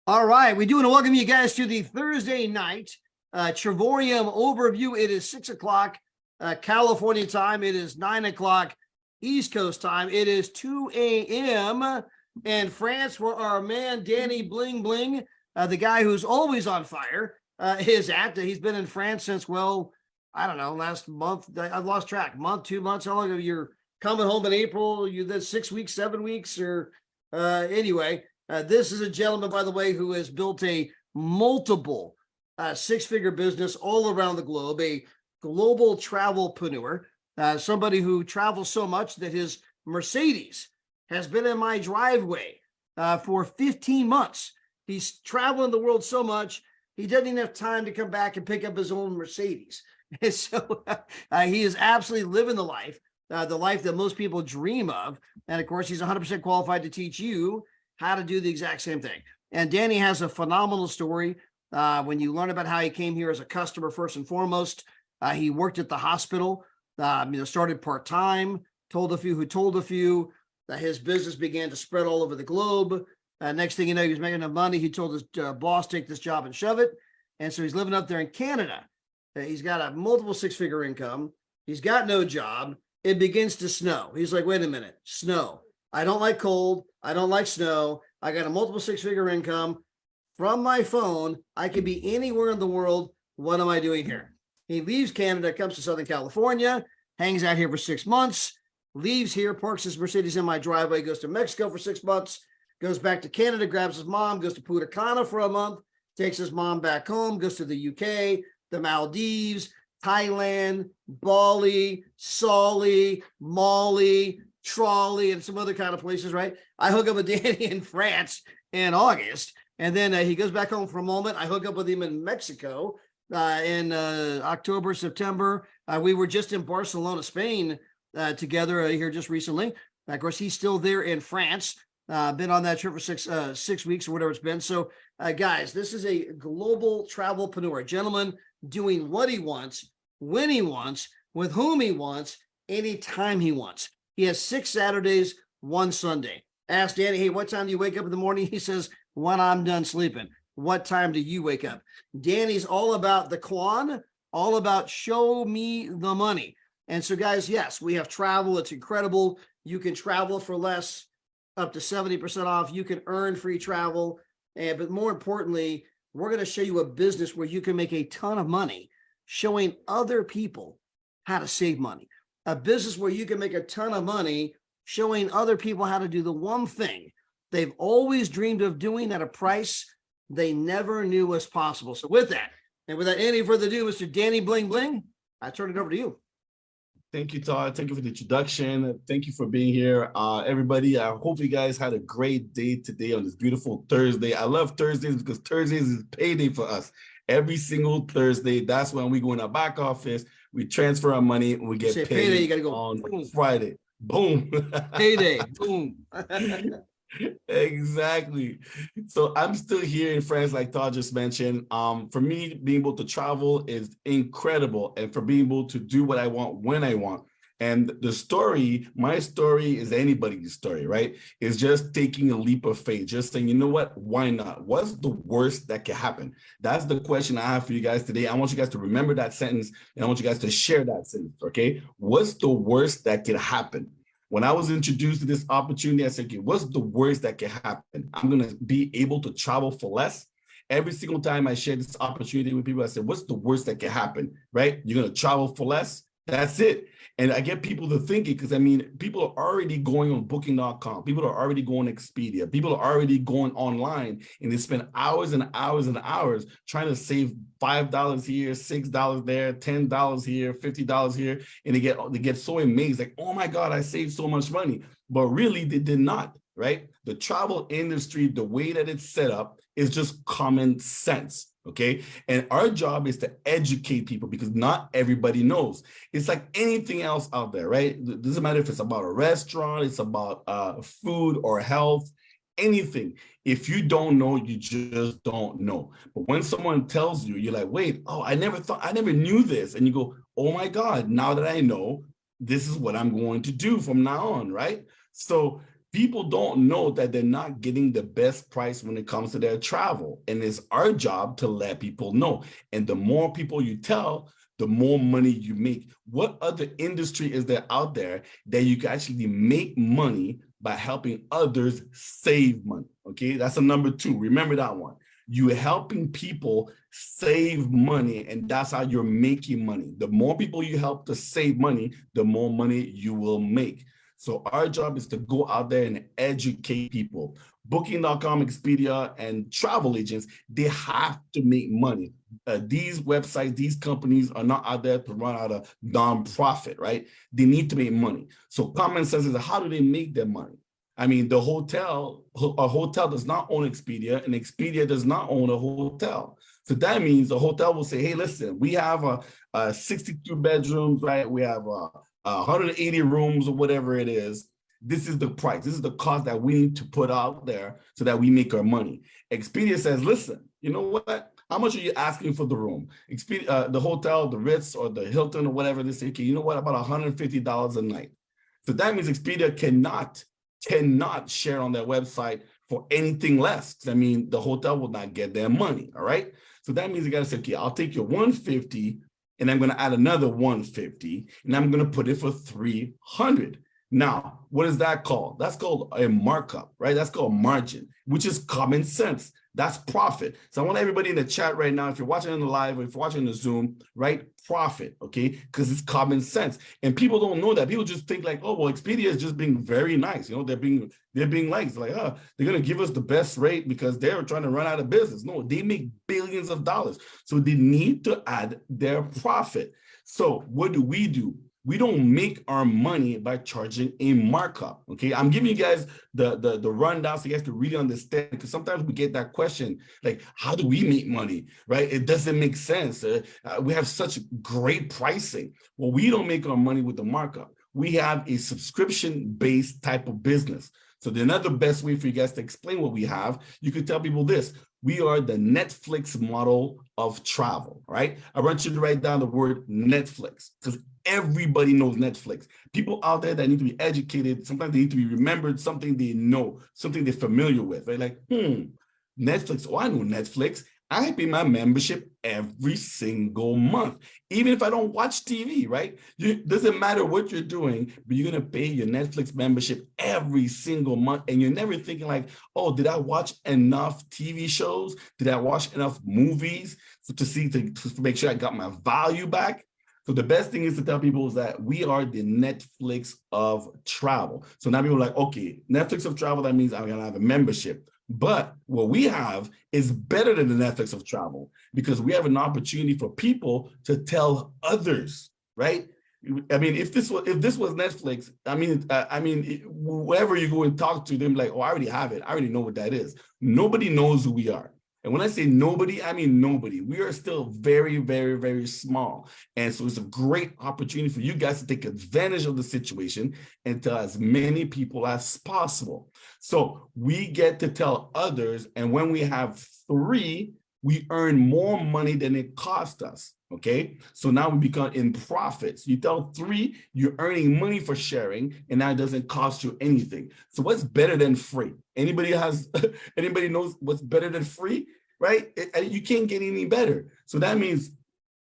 All right, we do want to welcome you guys to the Thursday night Travorium overview. It is 6 o'clock California time. It is 9 o'clock East Coast time. It is 2 a.m. in France, where our man Danny Bling Bling, the guy who's always on fire, is at. He's been in France since, well, I don't know, last month. I've lost track. Month, 2 months. How long have you coming home in April? You did 6 weeks, 7 weeks, or anyway. This is a gentleman, by the way, who has built a multiple six-figure business all around the globe, a global travelpreneur, somebody who travels so much that his Mercedes has been in my driveway for 15 months. He's traveling the world so much, he doesn't even have time to come back and pick up his own Mercedes. And so he is absolutely living the life that most people dream of. And of course, he's 100% qualified to teach you how to do the exact same thing. And Danny has a phenomenal story. When you learn about how he came here as a customer, first and foremost, he worked at the hospital, started part-time, told a few who told a few, that his business began to spread all over the globe. Next thing you know, he was making enough money. He told his boss, take this job and shove it. And so he's living up there in Canada. He's got a multiple six-figure income. He's got no job. It begins to snow. He's like, wait a minute, snow. I don't like cold. I don't like snow. I got a multiple six-figure income. From my phone, I could be anywhere in the world. What am I doing here? He leaves Canada, comes to Southern California, hangs out here for 6 months, leaves here, parks his Mercedes in my driveway, goes to Mexico for 6 months, goes back to Canada, grabs his mom, goes to Punta Cana for a month, takes his mom back home, goes to the UK, the Maldives, Thailand, Bali, Sali, Mali, Trolley, and some other kind of places, right? I hook up with Danny in France in August, and then he goes back home for a moment. I hook up with him in Mexico in October, September. We were just in Barcelona, Spain together here just recently. Of course, he's still there in France. Been on that trip for six weeks or whatever it's been. So, guys, this is a global travelpreneur, a gentleman doing what he wants, when he wants, with whom he wants, anytime he wants. He has 6 Saturdays, 1 Sunday. Ask Danny, hey, what time do you wake up in the morning? He says, when I'm done sleeping. What time do you wake up? Danny's all about the quan, all about show me the money. And so, guys, yes, we have travel. It's incredible. You can travel for less, up to 70% off. You can earn free travel. But more importantly, we're going to show you a business where you can make a ton of money showing other people how to save money. A business where you can make a ton of money showing other people how to do the one thing they've always dreamed of doing at a price they never knew was possible. So with that, and without any further ado, Mr. Danny Bling Bling, I turn it over to you. Thank you, Todd. Thank you for the introduction. Thank you for being here. Everybody, I hope you guys had a great day today on this beautiful Thursday. I love Thursdays because Thursdays is payday for us. Every single Thursday, that's when we go in our back office, we transfer our money, and we get paid payday, you gotta go on boom. Friday. Boom. Payday. Boom. Exactly. So I'm still here in France, like Todd just mentioned. For me, being able to travel is incredible, and for being able to do what I want when I want. And the story, my story is anybody's story, right? It's just taking a leap of faith, just saying, you know what, why not? What's the worst that can happen? That's the question I have for you guys today. I want you guys to remember that sentence, and I want you guys to share that sentence, okay? What's the worst that can happen? When I was introduced to this opportunity, I said, okay, what's the worst that can happen? I'm going to be able to travel for less. Every single time I share this opportunity with people, I said, what's the worst that can happen, right? You're going to travel for less. That's it. And I get people to think it because, I mean, people are already going on booking.com. People are already going Expedia. People are already going online, and they spend hours and hours and hours trying to save $5 here, $6 there, $10 here, $50 here. And they get so amazed, like, oh my God, I saved so much money. But really, they did not, right? The travel industry, the way that it's set up is just common sense. Okay. And our job is to educate people because not everybody knows. It's like anything else out there, right? It doesn't matter if it's about a restaurant, it's about food or health, anything. If you don't know, you just don't know. But when someone tells you, you're like, wait, oh, I never knew this. And you go, oh my God, now that I know, this is what I'm going to do from now on, right? So people don't know that they're not getting the best price when it comes to their travel. And it's our job to let people know. And the more people you tell, the more money you make. What other industry is there out there that you can actually make money by helping others save money? Okay, that's a number two. Remember that one. You're helping people save money, and that's how you're making money. The more people you help to save money, the more money you will make. So our job is to go out there and educate people. Booking.com, Expedia, and travel agents, they have to make money. These websites, these companies are not out there to run out of nonprofit, right? They need to make money. So common sense is, how do they make their money? I mean, a hotel does not own Expedia, and Expedia does not own a hotel. So that means the hotel will say, hey, listen, we have a 62 bedrooms, right? We have 180 rooms or whatever it is. This is the price. This is the cost that we need to put out there so that we make our money. Expedia says, listen, you know what? How much are you asking for the room? Expedia, the hotel, the Ritz or the Hilton or whatever, they say, okay, you know what? About $150 a night. So that means Expedia cannot share on their website for anything less. I mean, the hotel will not get their money, all right? So that means you got to say, okay, I'll take your 150 and I'm going to add another 150 and I'm going to put it for 300. Now, what is that called? That's called a markup, right? That's called margin, which is common sense. That's profit. So I want everybody in the chat right now, if you're watching on the live or if you're watching on the Zoom, right? Profit, okay? Because it's common sense. And people don't know that. People just think like, oh, well, Expedia is just being very nice. You know, they're being nice. Like, oh, they're going to give us the best rate because they're trying to run out of business. No, they make billions of dollars. So they need to add their profit. So what do? We don't make our money by charging a markup, okay? I'm giving you guys the rundown so you guys can really understand, because sometimes we get that question, like, how do we make money, right? It doesn't make sense. We have such great pricing. Well, we don't make our money with the markup. We have a subscription-based type of business. So another best way for you guys to explain what we have, you could tell people this: we are the Netflix model of travel, right? I want you to write down the word Netflix, because everybody knows Netflix. People out there that need to be educated, sometimes they need to be remembered, something they know, something they're familiar with, right? Like, Netflix, oh, I know Netflix. I pay my membership every single month, even if I don't watch TV, right? It doesn't matter what you're doing, but you're going to pay your Netflix membership every single month. And you're never thinking like, oh, did I watch enough TV shows? Did I watch enough movies to make sure I got my value back? So the best thing is to tell people is that we are the Netflix of travel. So now people are like, okay, Netflix of travel, that means I'm going to have a membership. But what we have is better than the Netflix of travel, because we have an opportunity for people to tell others, right? I mean, if this was Netflix, wherever you go and talk to them, like, oh, I already have it. I already know what that is. Nobody knows who we are. And when I say nobody, I mean nobody. We are still very, very, very small. And so it's a great opportunity for you guys to take advantage of the situation and tell as many people as possible. So we get to tell others. And when we have 3, we earn more money than it cost us. Okay, so now we become in profits. You tell 3, you're earning money for sharing, and now it doesn't cost you anything. So what's better than free? Anybody knows what's better than free, right? You can't get any better. So that means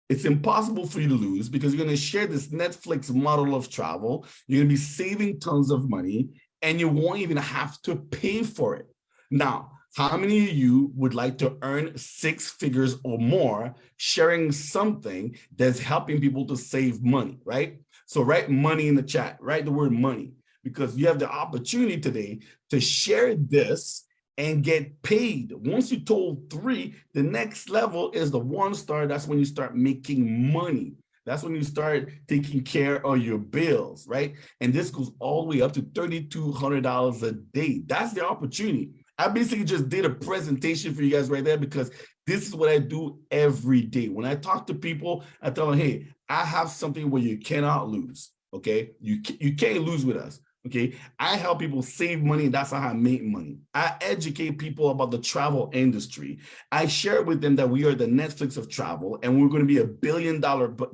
it's impossible for you to lose, because you're going to share this Netflix model of travel. You're going to be saving tons of money, and you won't even have to pay for it. Now, how many of you would like to earn 6 figures or more sharing something that's helping people to save money, right? So write money in the chat, write the word money, because you have the opportunity today to share this and get paid. Once you told 3, the next level is the 1-star. That's when you start making money. That's when you start taking care of your bills, right? And this goes all the way up to $3,200 a day. That's the opportunity. I basically just did a presentation for you guys right there, because this is what I do every day. When I talk to people, I tell them, hey, I have something where you cannot lose, okay? You can't lose with us, okay? I help people save money, and that's how I make money. I educate people about the travel industry. I share with them that we are the Netflix of travel, and we're going to be $1 billion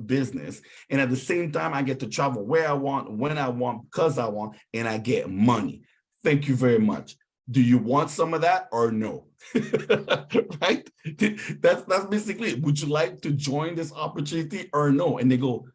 business. And at the same time, I get to travel where I want, when I want, because I want, and I get money. Thank you very much. Do you want some of that or no? Right? That's basically it. Would you like to join this opportunity or no? And they go,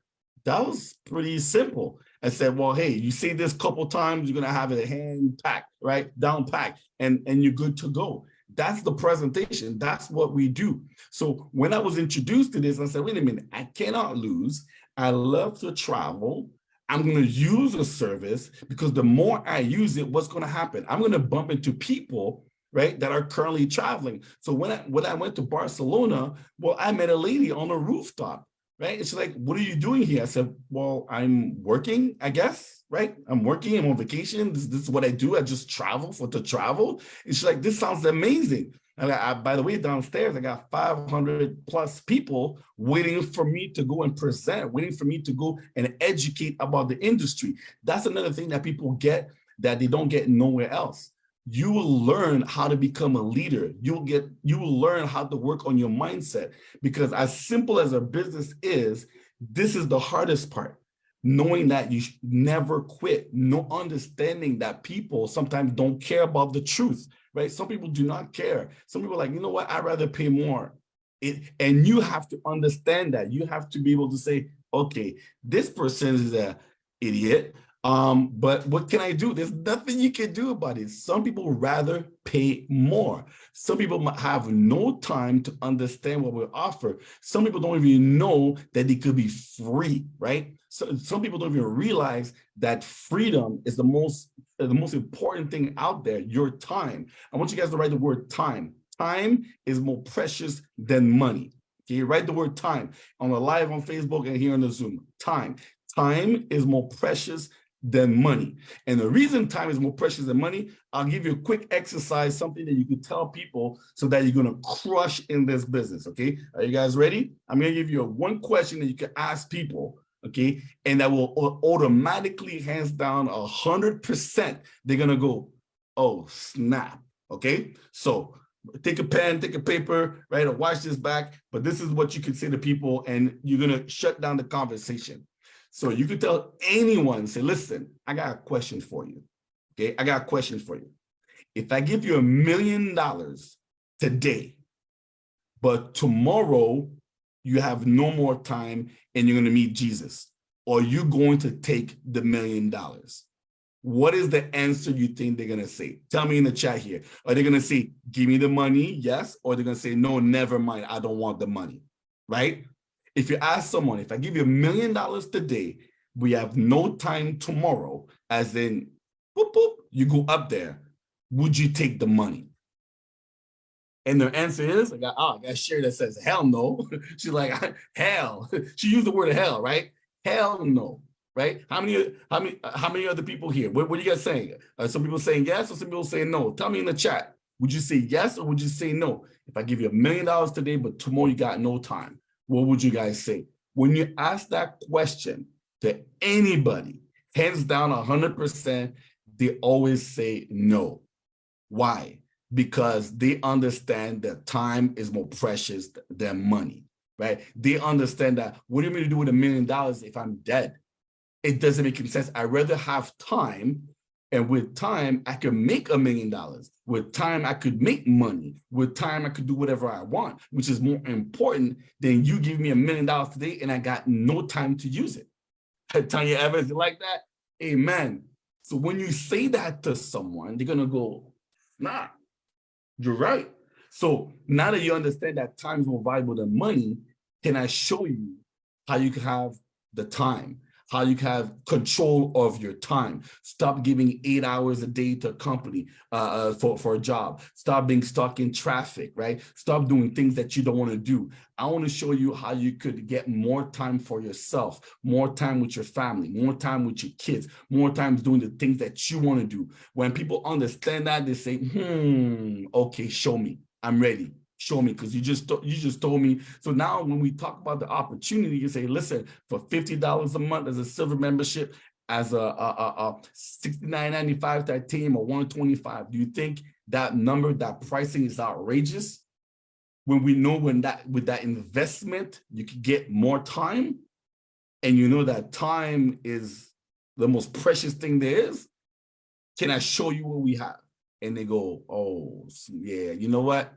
that was pretty simple. I said, well, hey, you say this couple times, you're gonna have it hand packed, right? Down packed, and you're good to go. That's the presentation. That's what we do. So when I was introduced to this, I said, wait a minute, I cannot lose. I love to travel. I'm going to use a service because the more I use it, what's going to happen? I'm going to bump into people, right, that are currently traveling. So when I went to Barcelona, well, I met a lady on a rooftop, right? It's like, what are you doing here? I said, well, I'm working, I guess, right? I'm working, I'm on vacation. This is what I do. I just travel to travel. It's like, this sounds amazing. And by the way, downstairs, I got 500 plus people waiting for me to go and present, waiting for me to go and educate about the industry. That's another thing that people get that they don't get nowhere else. You will learn how to become a leader. You will learn how to work on your mindset, because as simple as a business is, this is the hardest part. Knowing that you should never quit, no understanding that people sometimes don't care about the truth, right? Some people do not care. Some people are like, you know what, I'd rather pay more. And you have to understand that. You have to be able to say, okay, this person is an idiot, but what can I do? There's nothing you can do about it. Some people rather pay more. Some people have no time to understand what we offer. Some people don't even know that they could be free, right? So some people don't even realize that freedom is the most important thing out there, your time. I want you guys to write the word time. Time is more precious than money. Okay, write the word time on the live on Facebook and here on the Zoom. Time. Time is more precious than money. And the reason time is more precious than money, I'll give you a quick exercise, something that you can tell people so that you're going to crush in this business. Okay, are you guys ready? I'm going to give you one question that you can ask people. Okay, and that will automatically, hands down, 100%, they're gonna go, oh snap. Okay, so take a pen, take a paper, right, or watch this back, but this is what you can say to people, and you're gonna shut down the conversation. So you could tell anyone, say, listen, I got a question for you. Okay, I got a question for you. If I give you $1 million today, but tomorrow you have no more time and you're going to meet Jesus, or you're going to take the $1 million, what is the answer you think they're going to say? Tell me in the chat here. Are they going to say, give me the money? Yes. Or they're going to say, no, never mind. I don't want the money, right? If you ask someone, if I give you $1 million today, we have no time tomorrow, as in, boop, boop, you go up there, would you take the money? And the answer is, I got a share that says, hell no. She's like, hell. She used the word hell, right? Hell no, right? How many other people here? What are you guys saying? Some people saying yes, or some people saying no? Tell me in the chat. Would you say yes, or would you say no? If I give you $1 million today, but tomorrow you got no time, what would you guys say? When you ask that question to anybody, hands down 100%, they always say no. Why? Because they understand that time is more precious than money, right? They understand that, what do you mean to do with $1 million if I'm dead? It doesn't make any sense. I'd rather have time, and with time, I can make $1 million. With time, I could make money. With time, I could do whatever I want, which is more important than you give me $1 million today and I got no time to use it. Tanya Evans, you like that? Amen. So when you say that to someone, they're going to go, nah. You're right. So now that you understand that time is more valuable than money, can I show you how you can have the time, how you can have control of your time? Stop giving 8 hours a day to a company for a job. Stop being stuck in traffic, right? Stop doing things that you don't want to do. I want to show you how you could get more time for yourself, more time with your family, more time with your kids, more time doing the things that you want to do. When people understand that, they say, okay, show me. I'm ready. Show me, because you just told me. So now when we talk about the opportunity, you say, listen, for $50 a month as a silver membership, as a $69.95 titanium, or $125, do you think that number, that pricing is outrageous? When we know with that investment, you could get more time, and you know that time is the most precious thing there is. Can I show you what we have? And they go, oh, yeah, you know what?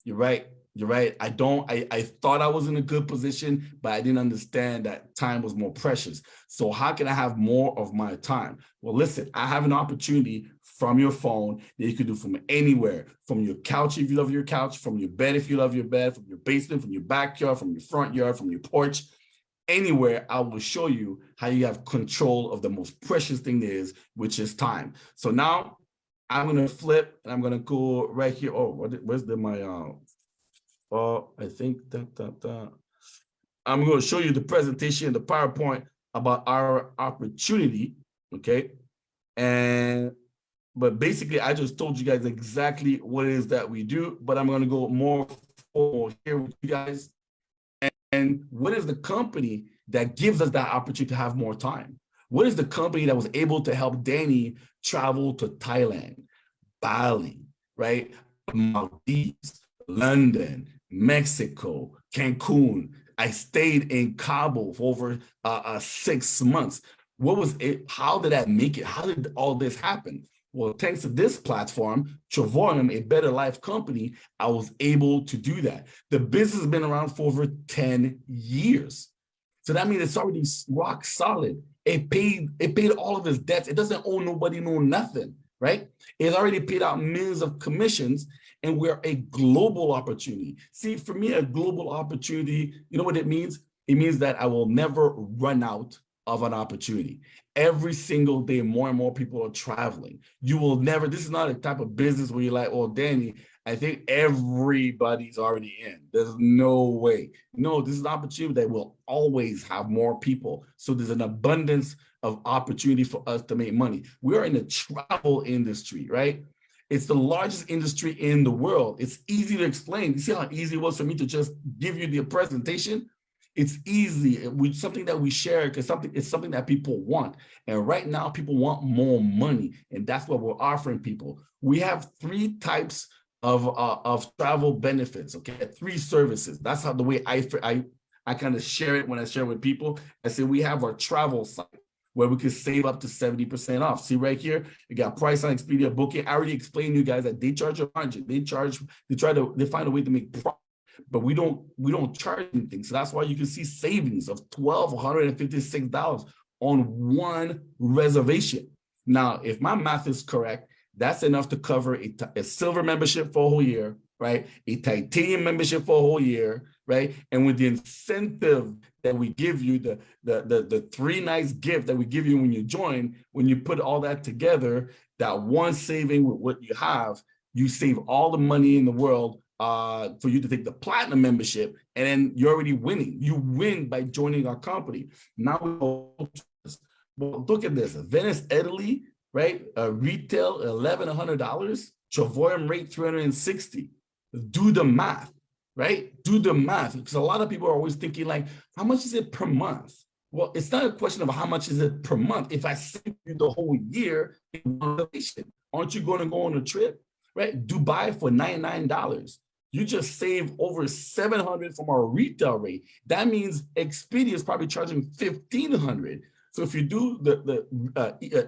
You're right. You're right. I thought I was in a good position, but I didn't understand that time was more precious. So how can I have more of my time? Well, listen, I have an opportunity from your phone that you can do from anywhere, from your couch if you love your couch, from your bed if you love your bed, from your basement, from your backyard, from your front yard, from your porch. Anywhere, I will show you how you have control of the most precious thing there is, which is time. So now I'm going to flip and I'm going to go right here. Oh, where's my, I think I'm going to show you the presentation, the PowerPoint about our opportunity. Okay. But basically, I just told you guys exactly what it is that we do, but I'm going to go more here with you guys. And what is the company that gives us that opportunity to have more time? What is the company that was able to help Danny travel to Thailand, Bali, right? Maldives, London, Mexico, Cancun. I stayed in Kabul for over 6 months. What was it? How did that make it? How did all this happen? Well, thanks to this platform, Travorium, a better life company, I was able to do that. The business has been around for over 10 years. So that means it's already rock solid. It paid all of its debts. It doesn't owe nobody, no nothing, right? It's already paid out millions of commissions, and we're a global opportunity. See, for me, a global opportunity, you know what it means? It means that I will never run out of an opportunity. Every single day, more and more people are traveling. You will never, this is not a type of business where you're like, oh, Danny, I think everybody's already in. There's no way. No, this is an opportunity that will always have more people. So there's an abundance of opportunity for us to make money. We are in the travel industry, right? It's the largest industry in the world. It's easy to explain. You see how easy it was for me to just give you the presentation? It's easy. It's something that we share because it's something that people want. And right now, people want more money. And that's what we're offering people. We have 3 types of travel benefits, okay? 3 services. That's how the way I kind of share it when I share with people. I say we have our travel site where we can save up to 70% off. See right here, you got price on Expedia booking. I already explained to you guys that they charge a margin. They find a way to make profit. But we don't charge anything. So that's why you can see savings of $1,256 on one reservation. Now, if my math is correct, that's enough to cover a silver membership for a whole year, right? A titanium membership for a whole year, right? And with the incentive that we give you, the 3 nice gift that we give you when you join, when you put all that together, that one saving with what you have, you save all the money in the world for you to take the platinum membership, and then you're already winning. You win by joining our company. Now, well, look at this: Venice, Italy, right? Retail $1,100, Travorium rate $360. Do the math, right? Do the math, because a lot of people are always thinking like, how much is it per month? Well, it's not a question of how much is it per month. If I save you the whole year in one vacation, aren't you going to go on a trip? Right? Dubai for $99. You just save over $700 from our retail rate. That means Expedia is probably charging $1,500. So if you do the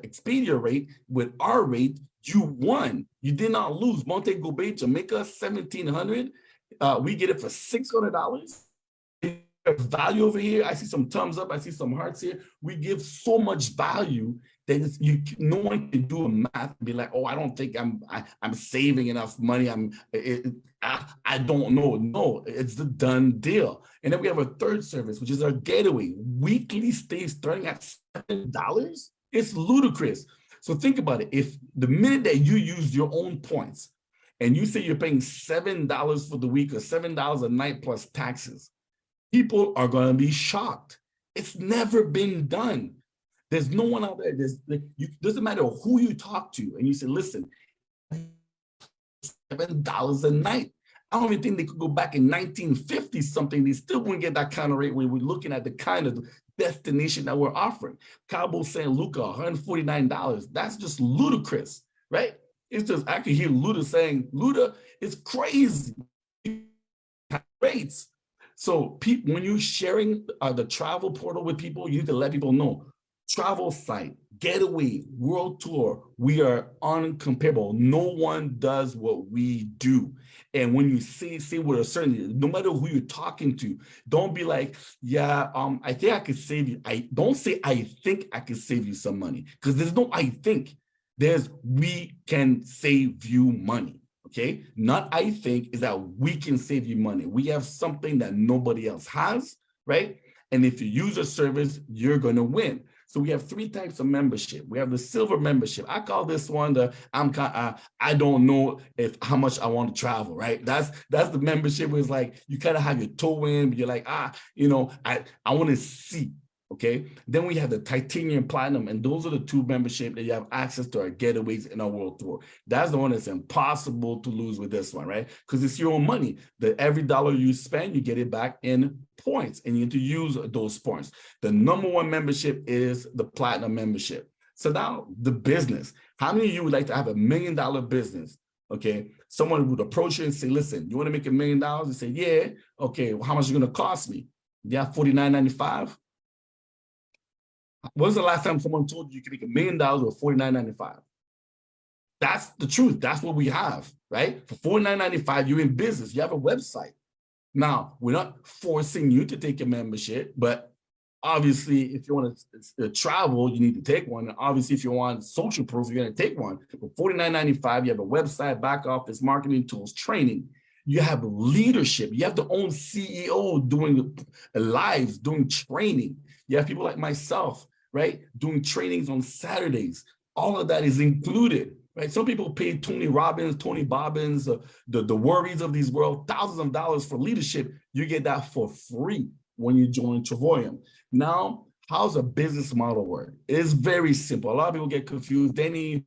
Expedia rate with our rate, you won. You did not lose. Montego Bay, Jamaica, $1,700. We get it for $600. Value over here. I see some thumbs up. I see some hearts here. We give so much value that no one can do a math and be like, oh, I don't think I'm saving enough money. I don't know. No, it's the done deal. And then we have a third service, which is our getaway. Weekly stays starting at $7. It's ludicrous. So think about it. If the minute that you use your own points and you say you're paying $7 for the week or $7 a night plus taxes, people are going to be shocked. It's never been done. There's no one out there. Doesn't matter who you talk to, and you say, listen, $7 a night. I don't even think they could go back in 1950 something. They still wouldn't get that kind of rate when we're looking at the kind of destination that we're offering. Cabo San Luca, $149. That's just ludicrous, right? It's just, I can hear Luda saying, Luda, it's crazy rates. So when you're sharing the travel portal with people, you need to let people know. Travel site, Getaway, world tour, we are uncomparable. No one does what we do. And when you say with a certainty, no matter who you're talking to, don't be like, yeah, I think I could save you. Don't say I think I could save you some money, because there's no I think. There's we can save you money. Okay, not I think, is that we can save you money. We have something that nobody else has, right? And if you use a service, you're going to win. So we have 3 types of membership. We have the silver membership. I call this one the I don't know how much I want to travel, right? That's the membership where it's like you kind of have your toe in, but you're like, I want to see. Okay. Then we have the titanium platinum, and those are the 2 membership that you have access to our getaways and our world tour. That's the one that's impossible to lose with this one, right? Because it's your own money. That every dollar you spend, you get it back in points, and you need to use those points. The number 1 membership is the platinum membership. So now the business. How many of you would like to have $1 million business? Okay. Someone would approach you and say, listen, you want to make $1 million? You say, yeah. Okay. Well, how much is it going to cost me? Yeah, $49.95. When was the last time someone told you could make $1 million with $49.95? That's the truth. That's what we have, right? For $49.95, you're in business. You have a website. Now, we're not forcing you to take a membership, but obviously, if you want to travel, you need to take one. And obviously, if you want social proof, you're going to take one. For $49.95, you have a website, back office, marketing tools, training. You have leadership. You have the own CEO doing lives, doing training. You have people like myself, right, doing trainings on Saturdays. All of that is included, right? Some people pay Tony Robbins, Tony Bobbins, the worries of these world, thousands of dollars for leadership. You get that for free when you join Travorium. Now, how's a business model work? It's very simple. A lot of people get confused. They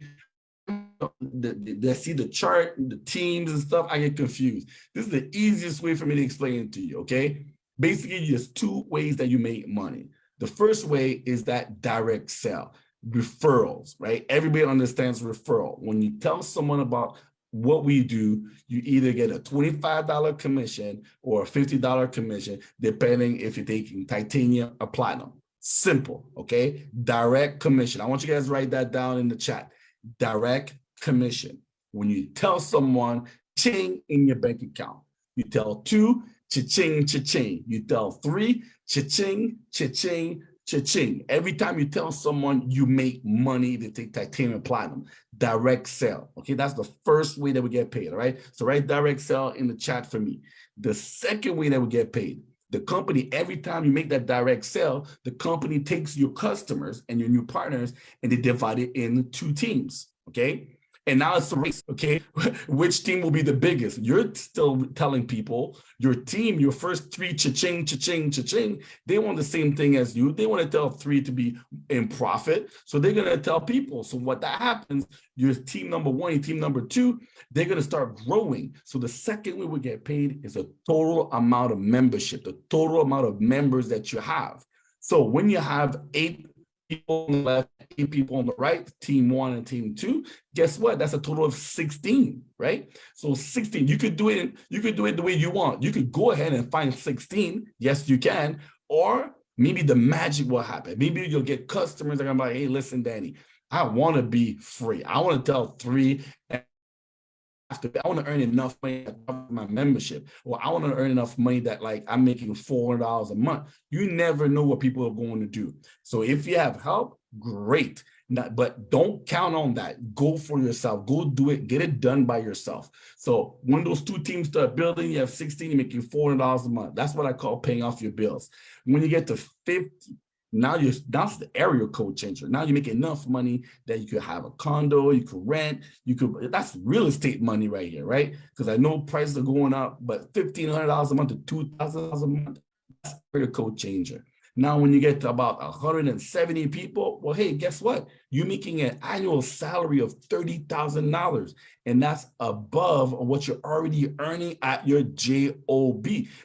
see the chart, the teams and stuff. I get confused. This is the easiest way for me to explain it to you, okay? Basically, there's 2 ways that you make money. The first way is that direct sale, referrals, right? Everybody understands referral. When you tell someone about what we do, you either get a $25 commission or a $50 commission, depending if you're taking titanium or platinum. Simple, okay? Direct commission. I want you guys to write that down in the chat. Direct commission. When you tell someone, ching in your bank account. You tell 2, cha-ching, cha-ching. You tell 3, cha-ching, cha-ching, cha-ching. Every time you tell someone, you make money. They take titanium platinum. Direct sale. Okay, that's the first way that we get paid, all right? So write direct sale in the chat for me. The second way that we get paid, the company, every time you make that direct sale, the company takes your customers and your new partners and they divide it into 2 teams, okay? And now it's a race, okay? Which team will be the biggest? You're still telling people, your team, your first 3, cha-ching, cha-ching, cha-ching, they want the same thing as you. They want to tell 3 to be in profit. So they're going to tell people. So what that happens, your team number 1, your team number 2, they're going to start growing. So the second way we get paid is a total amount of membership, the total amount of members that you have. So when you have 8 people on the left, 8 people on the right, team 1 and team 2, guess what? That's a total of 16, right? So 16, you could do it the way you want. You could go ahead and find 16. Yes, you can. Or maybe the magic will happen. Maybe you'll get customers that are gonna be like, hey, listen, Danny, I want to be free. I want to tell 3 I want to earn enough money to cover my membership, or I want to earn enough money that like I'm making $400 a month. You never know what people are going to do. So if you have help, great. But don't count on that. Go for yourself. Go do it. Get it done by yourself. So when those 2 teams start building, you have 16, you're making $400 a month. That's what I call paying off your bills. When you get to 50, that's the area code changer. Now you make enough money that you could have a condo, you could rent, that's real estate money right here, right? Because I know prices are going up, but $1,500 a month to $2,000 a month, that's area code changer. Now, when you get to about 170 people, well, hey, guess what? You're making an annual salary of $30,000, and that's above what you're already earning at your job.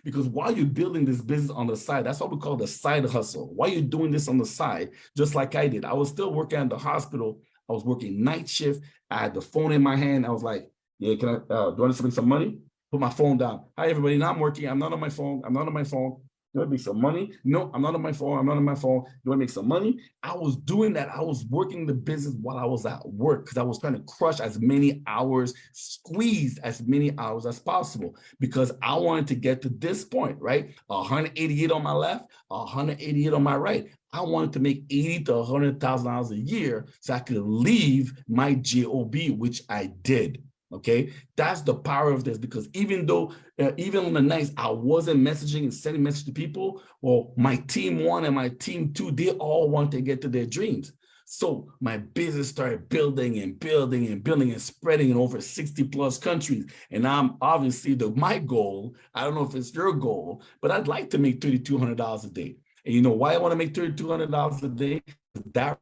Because while you're building this business on the side, that's what we call the side hustle. While you're doing this on the side, just like I did, I was still working at the hospital. I was working night shift. I had the phone in my hand. I was like, yeah, can I, do I want to make some money? Put my phone down. Hi, everybody. Now I'm working. I'm not on my phone. You want to make some money? No, I'm not on my phone. I'm not on my phone. You want to make some money? I was doing that. I was working the business while I was at work because I was trying to crush as many hours, squeeze as many hours as possible because I wanted to get to this point, right? 188 on my left, 188 on my right. I wanted to make $80,000 to $100,000 a year so I could leave my job, which I did. Okay, that's the power of this, because even though, even on the nights I wasn't messaging and sending messages to people, well, my team 1 and my team 2, they all want to get to their dreams. So my business started building and building and building and spreading in over 60 plus countries. And I'm obviously my goal, I don't know if it's your goal, but I'd like to make $3,200 a day. And you know why I want to make $3,200 a day? That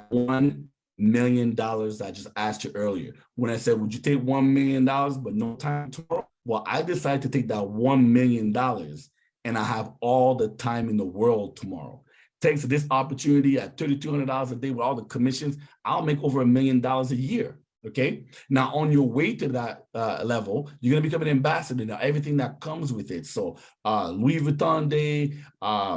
$1 million I just asked you earlier. When I said, would you take $1 million but no time tomorrow? Well, I decided to take that $1 million and I have all the time in the world tomorrow. Thanks to this opportunity at $3,200 a day with all the commissions, I'll make over $1 million a year. Okay. Now, on your way to that level, you're going to become an ambassador. Now, everything that comes with it. So Louis Vuitton Day,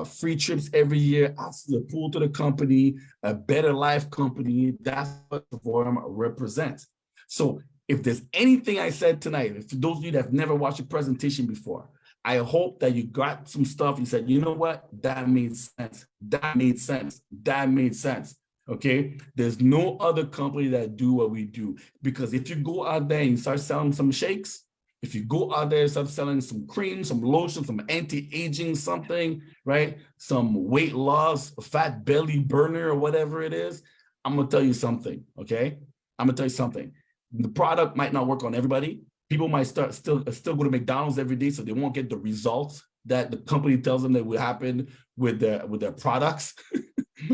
free trips every year, access to the pool to the company, a better life company. That's what Travorium represents. So if there's anything I said tonight, if for those of you that have never watched a presentation before, I hope that you got some stuff. You said, you know what? That made sense. That made sense. That made sense. Okay, there's no other company that do what we do, because if you go out there and start selling some shakes, if you go out there and start selling some cream, some lotion, some anti-aging something, right? Some weight loss, fat belly burner or whatever it is, I'm gonna tell you something, okay? I'm gonna tell you something. The product might not work on everybody. People might still go to McDonald's every day, so they won't get the results that the company tells them that will happen with their products.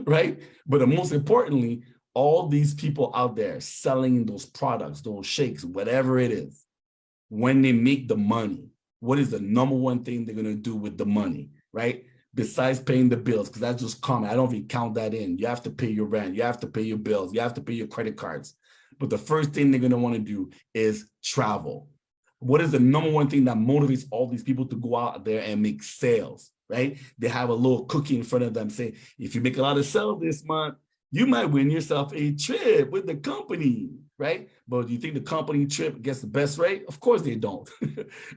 Right? But most importantly, all these people out there selling those products, those shakes, whatever it is, when they make the money, what is the number one thing they're going to do with the money, right? Besides paying the bills, because that's just common. I don't even count that in. You have to pay your rent. You have to pay your bills. You have to pay your credit cards. But the first thing they're going to want to do is travel. What is the number one thing that motivates all these people to go out there and make sales? Right? They have a little cookie in front of them saying, if you make a lot of sales this month, you might win yourself a trip with the company, right? But do you think the company trip gets the best rate? Of course they don't,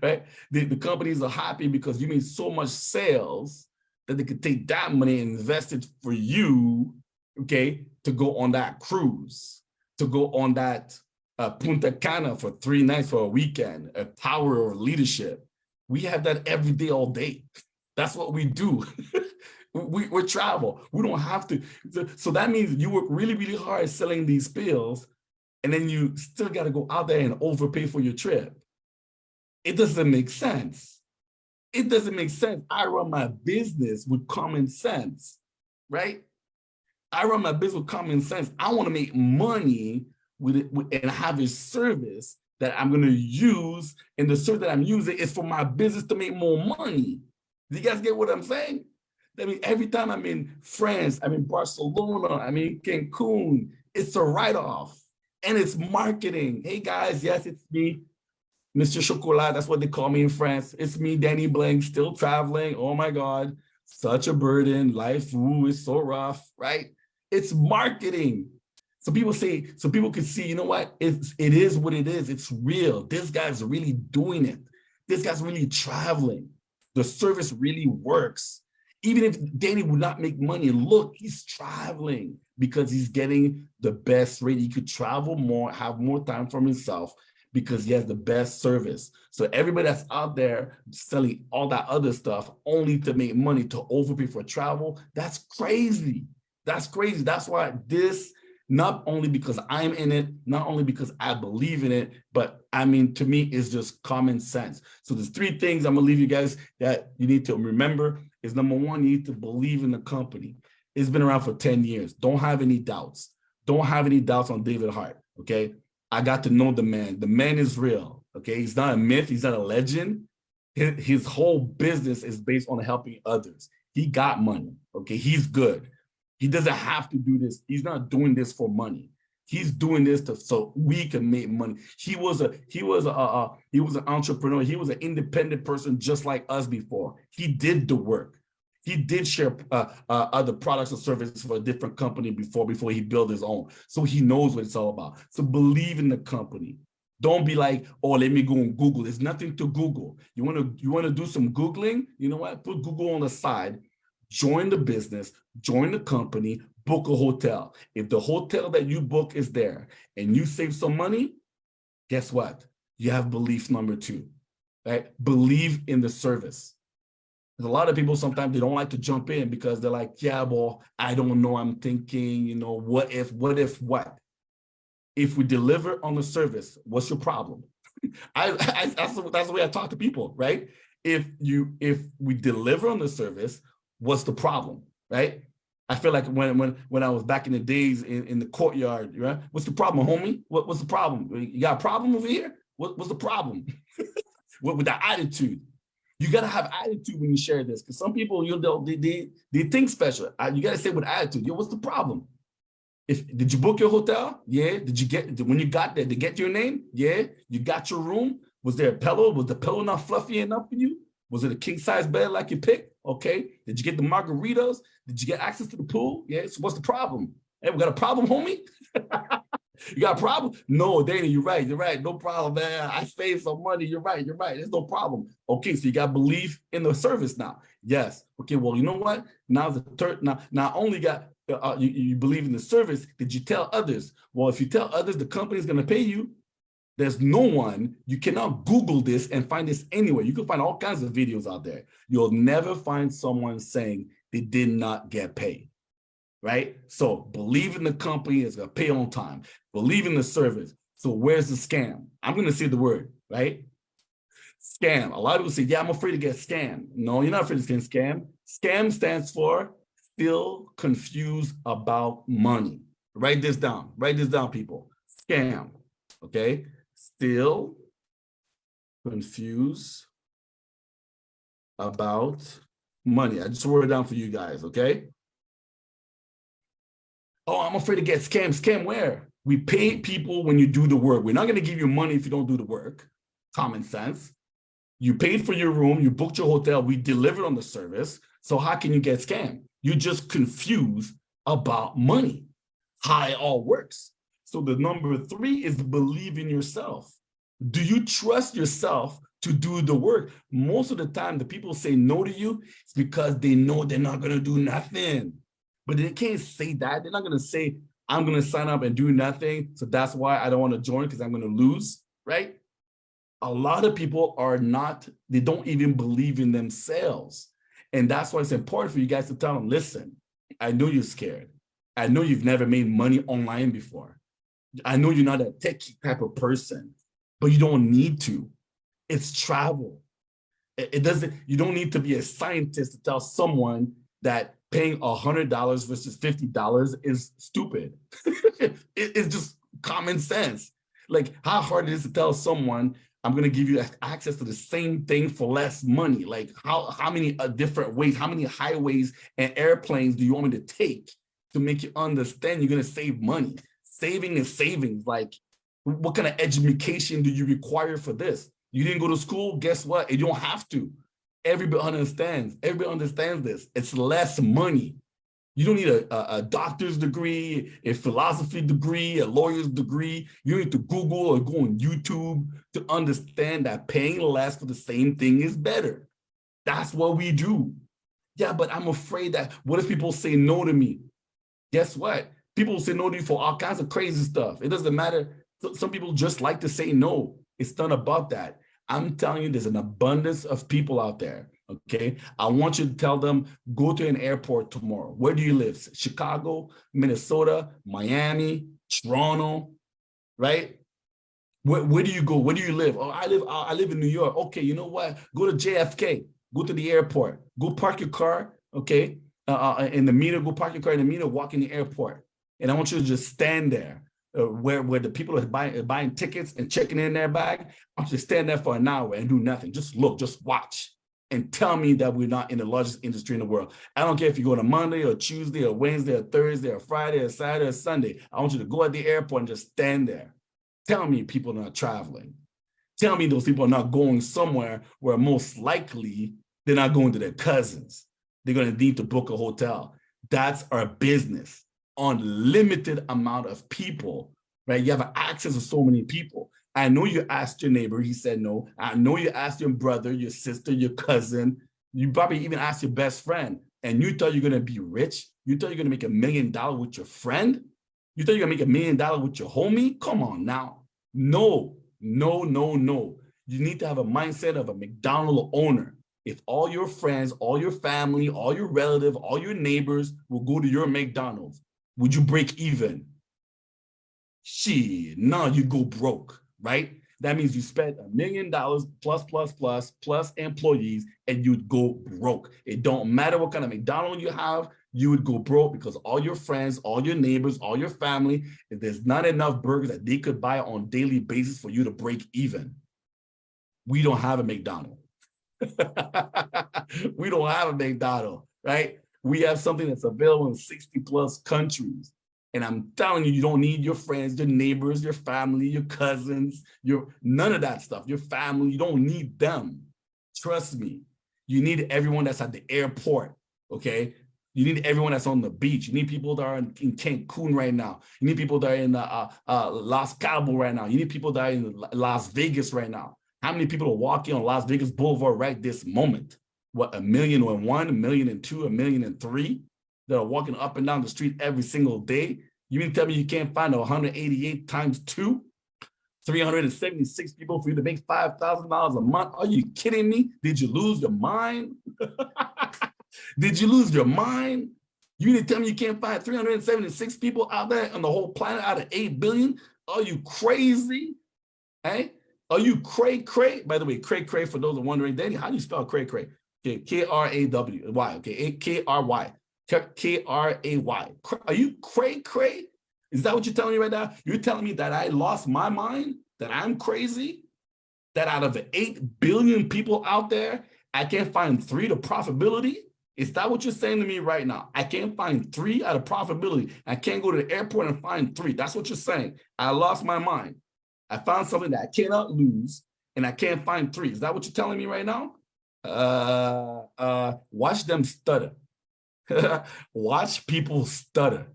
right? The companies are happy because you made so much sales that they could take that money and invest it for you, okay, to go on that cruise, to go on that Punta Cana for 3 nights for a weekend, a power of leadership. We have that every day, all day. That's what we do. we travel. We don't have to. So that means you work really, really hard selling these pills, and then you still got to go out there and overpay for your trip. It doesn't make sense. It doesn't make sense. I run my business with common sense, right? I run my business with common sense. I want to make money with it and have a service that I'm going to use, and the service that I'm using is for my business to make more money. Do you guys get what I'm saying? I mean, every time I'm in France, I'm in Barcelona, I'm in Cancun, it's a write-off and it's marketing. Hey guys, yes, it's me, Mr. Chocolat, that's what they call me in France. It's me, Danny Blank, still traveling. Oh my God, such a burden. Life, ooh, is so rough, right? It's marketing. So people can see, you know what? It is what it is. It's real. This guy's really doing it. This guy's really traveling. The service really works. Even if Danny would not make money, look, he's traveling because he's getting the best rate. He could travel more, have more time for himself because he has the best service. So everybody that's out there selling all that other stuff only to make money, to overpay for travel, that's crazy. That's crazy. That's why this, not only because I'm in it, not only because I believe in it, but I mean, to me, it's just common sense. So there's 3 things I'm gonna leave you guys that you need to remember is, number 1, you need to believe in the company. It's been around for 10 years. Don't have any doubts. Don't have any doubts on David Hart, okay? I got to know the man. The man is real, okay? He's not a myth. He's not a legend. His whole business is based on helping others. He got money, okay? He's good. He doesn't have to do this. He's not doing this for money. He's doing this so we can make money. He was an entrepreneur. He was an independent person just like us before. He did the work. He did share other products and services for a different company before he built his own. So he knows what it's all about. So believe in the company. Don't be like, oh, let me go and Google. There's nothing to Google. You want to do some Googling? You know what? Put Google on the side. Join the business. Join the company. Book a hotel. If the hotel that you book is there and you save some money, guess what? You have belief number 2, right? Believe in the service. There's a lot of people sometimes they don't like to jump in because they're like, yeah, well, I don't know. I'm thinking, you know, what if? If we deliver on the service, what's your problem? That's the way I talk to people, right? If we deliver on the service, what's the problem, right? I feel like when I was back in the days in the courtyard, right? What's the problem, homie? What's the problem? You got a problem over here? What's the problem? with that attitude? You gotta have attitude when you share this, because some people they think special. You gotta say with attitude, yo, what's the problem? Did you book your hotel? Yeah. When you got there, did they get your name? Yeah. You got your room? Was there a pillow? Was the pillow not fluffy enough for you? Was it a king size bed like you picked? Okay. Did you get the margaritas? Did you get access to the pool? Yeah. So what's the problem? Hey, we got a problem, homie? You got a problem? No, Danny, you're right. No problem, man. I saved some money. You're right. There's no problem. Okay, so you got to believe in the service now. Yes. Okay, well, you know what? Now the third, not only got you believe in the service, did you tell others? Well, if you tell others the company is going to pay you, there's no one, you cannot Google this and find this anywhere. You can find all kinds of videos out there. You'll never find someone saying they did not get paid, right? So believe in the company is going to pay on time. Believe in the service. So where's the scam? I'm going to say the word, right? Scam. A lot of people say, yeah, I'm afraid to get scammed. No, you're not afraid to get scammed. Scam stands for still confused about money. Write this down, people. Scam, okay? Still confused about money. I just wrote it down for you guys, okay? Oh, I'm afraid to get scammed. Scam where? We pay people when you do the work. We're not going to give you money if you don't do the work. Common sense. You paid for your room. You booked your hotel. We delivered on the service. So how can you get scammed? You're just confused about money, how it all works. So the number 3 is believe in yourself. Do you trust yourself to do the work? Most of the time, the people say no to you, it's because they know they're not going to do nothing. But they can't say that. They're not going to say, I'm going to sign up and do nothing. So that's why I don't want to join because I'm going to lose, right? A lot of people they don't even believe in themselves. And that's why it's important for you guys to tell them, listen, I know you're scared. I know you've never made money online before. I know you're not a techie type of person, but you don't need to. It's travel. You don't need to be a scientist to tell someone that paying $100 versus $50 is stupid. It's just common sense. Like how hard it is to tell someone, I'm going to give you access to the same thing for less money. Like how many different ways, how many highways and airplanes do you want me to take to make you understand you're going to save money? Saving is savings. Like what kind of education do you require for this? You didn't go to school? Guess what? You don't have to. Everybody understands this. It's less money. You don't need a doctor's degree, a philosophy degree, a lawyer's degree. You need to Google or go on YouTube to understand that paying less for the same thing is better. That's what we do. Yeah, but I'm afraid that what if people say no to me? Guess what? People say no to you for all kinds of crazy stuff. It doesn't matter. Some people just like to say no. It's not about that. I'm telling you, there's an abundance of people out there, okay? I want you to tell them, go to an airport tomorrow. Where do you live? Chicago, Minnesota, Miami, Toronto, right? Where do you go? Where do you live? Oh, I live in New York. Okay, you know what? Go to JFK. Go to the airport. Go park your car, okay? In the meter, go park your car in the meter, walk in the airport. And I want you to just stand there. Where the people are buying tickets and checking in their bag, I want you to stand there for an hour and do nothing. Just look, just watch. and tell me that we're not in the largest industry in the world. I don't care if you go on a Monday or Tuesday or Wednesday or Thursday or Friday or Saturday or Sunday. I want you to go at the airport and just stand there. Tell me people are not traveling. Tell me those people are not going somewhere where most likely they're not going to their cousins. They're going to need to book a hotel. That's our business. Unlimited amount of people, right? You have access to so many people. I know you asked your neighbor, he said no. I know you asked your brother, your sister, your cousin. You probably even asked your best friend, and you thought you're going to be rich. You thought you're going to make $1 million with your friend. You thought you're going to make $1 million with your homie. Come on now. No, no, no, no. You need to have a mindset of a McDonald's owner. If all your friends, all your family, all your relatives, all your neighbors will go to your McDonald's, would you break even? Shit, no, you go broke, right? That means you spent $1 million plus employees, and you'd go broke. It don't matter what kind of McDonald's you have, you would go broke because all your friends, all your neighbors, all your family, if there's not enough burgers that they could buy on a daily basis for you to break even. We don't have a McDonald's. We don't have a McDonald's, right? We have something that's available in 60 plus countries. And I'm telling you, you don't need your friends, your neighbors, your family, your cousins, none of that stuff. Your family, you don't need them. Trust me. You need everyone that's at the airport, okay? You need everyone that's on the beach. You need people that are in Cancun right now. You need people that are in Los Cabos right now. You need people that are in Las Vegas right now. How many people are walking on Las Vegas Boulevard right this moment? What, 1,000,001, 1,000,002, 1,000,003 that are walking up and down the street every single day? You mean to tell me you can't find 188 times 2? 376 people for you to make $5,000 a month? Are you kidding me? Did you lose your mind? Did you lose your mind? You need to tell me you can't find 376 people out there on the whole planet out of 8 billion? Are you crazy? Hey? Are you cray? By the way, cray, for those who are wondering, Danny, how do you spell cray? Okay, K-R-A-W-Y, okay, K-R-Y, K-R-A-Y. Are you cray? Is that what you're telling me right now? You're telling me that I lost my mind, that I'm crazy, that out of the 8 billion people out there, I can't find 3 to profitability? Is that what you're saying to me right now? I can't find 3 out of profitability. I can't go to the airport and find 3. That's what you're saying. I lost my mind. I found something that I cannot lose, and I can't find 3. Is that what you're telling me right now? Watch them stutter. Watch people stutter,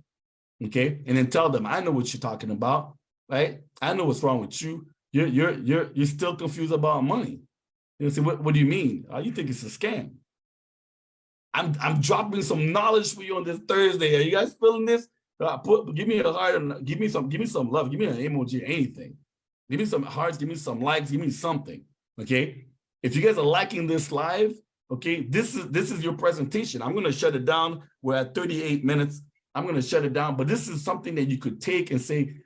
okay? And then tell them, I know what you're talking about, right? I know what's wrong with you. You're still confused about money. You say, what do you mean? You think it's a scam? I'm dropping some knowledge for you on this Thursday. Are you guys feeling this? Give me a heart, give me some love, give me an emoji, anything. Give me some hearts, give me some likes, give me something, okay? If you guys are liking this live, okay, this is your presentation. I'm going to shut it down. We're at 38 minutes. I'm going to shut it down, but this is something that you could take and say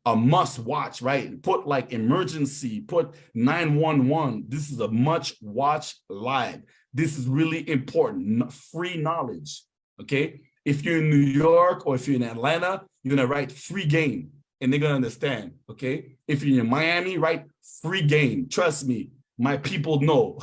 a must watch, right? Put like emergency, put 911. This is a much watch live. This is really important, free knowledge, okay? If you're in New York or if you're in Atlanta, you're going to write free game. And they're going to understand, okay? If you're in Miami, write free game. Trust me, my people know.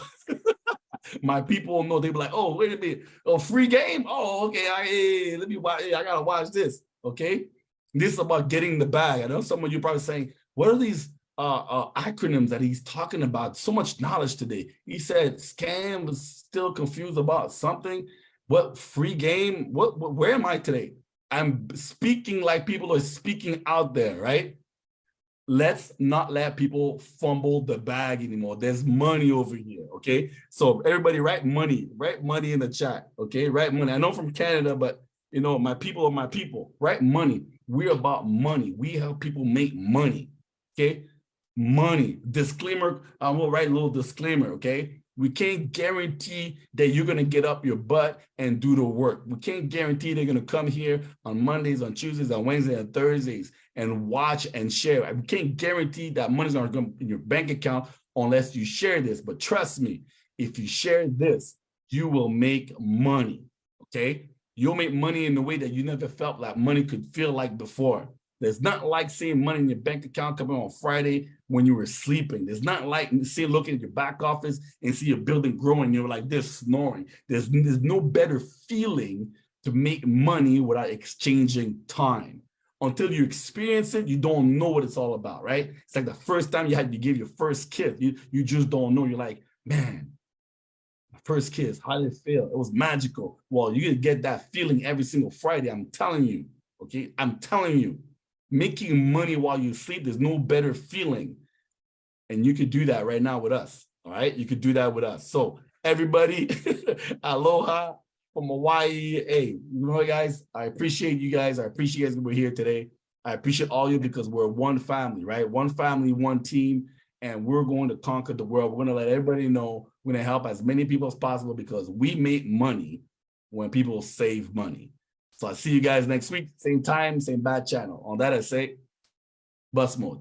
My people know. They be like, oh, wait a minute. Oh, free game? Oh, okay. Let me watch. I got to watch this, okay? This is about getting the bag. I know some of you probably saying, what are these acronyms that he's talking about? So much knowledge today. He said scam, was still confused about something. What free game? Where am I today? I'm speaking like people are speaking out there, right? Let's not let people fumble the bag anymore. There's money over here, okay? So everybody write money in the chat, okay? Write money. I know from Canada, but you know, my people are my people. Write money. We're about money. We help people make money, okay? Money. Disclaimer, I will write a little disclaimer, okay? We can't guarantee that you're going to get up your butt and do the work. We can't guarantee they're going to come here on Mondays, on Tuesdays, on Wednesdays, and Thursdays and watch and share. We can't guarantee that money's going to come in your bank account unless you share this. But trust me, if you share this, you will make money, okay? You'll make money in a way that you never felt like money could feel like before. There's not like seeing money in your bank account coming on Friday when you were sleeping. There's not like seeing looking at your back office and see your building growing. You're like this snoring. There's no better feeling to make money without exchanging time. Until you experience it, you don't know what it's all about, right? It's like the first time you had to give your first kiss. You just don't know. You're like, man, my first kiss, how did it feel? It was magical. Well, you can get that feeling every single Friday. I'm telling you, okay? I'm telling you, making money while you sleep, there's no better feeling. And you could do that right now with us, all right? You could do that with us. So everybody, aloha from Hawaii. Hey, you know, guys, I appreciate you guys. I appreciate you guys that were here today. I appreciate all of you because we're one family, right? One family, one team, and we're going to conquer the world. We're going to let everybody know. We're going to help as many people as possible because we make money when people save money. So I'll see you guys next week, same time, same bad channel. On that, I say, bus mode.